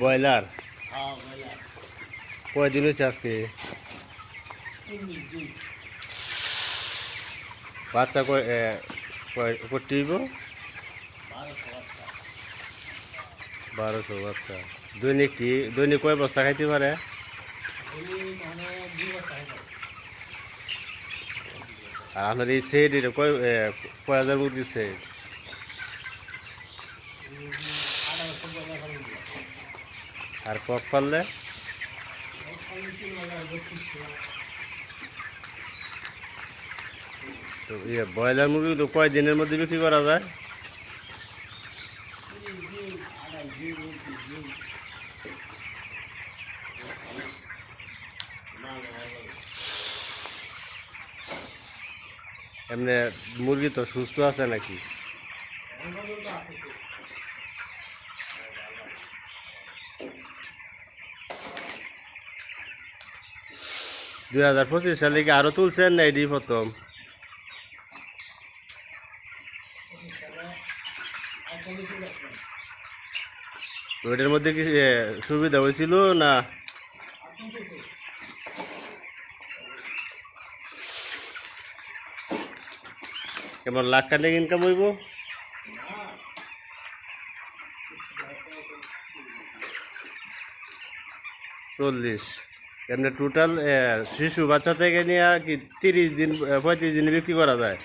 Broiler কয়দিন হয়েছে আজকে? বাচ্চা করতে হইব 1200 বাচ্চা। দৈনিক কয় বস্তা খাইতে পারে? আর আপনার এই সেট এটা কয় হাজার মুরগির সেট? আর কক পারলে তো ব্রয়লার মুরগি তো কয় দিনের মধ্যে বিক্রি করা যায়? এমনি মুরগি তো সুস্থ আছে নাকি? 2025 সালে কি আরো তুলছেন না এটি প্রথম? তো এটার মধ্যে কি সুবিধা হয়েছিল না? কেমন লাখ টাকা ইনকাম হইব? 40। এমনি টোটাল শিশু বাচ্চা থেকে নিয়ে কি 30 দিন 35 দিনে বিক্রি করা যায়?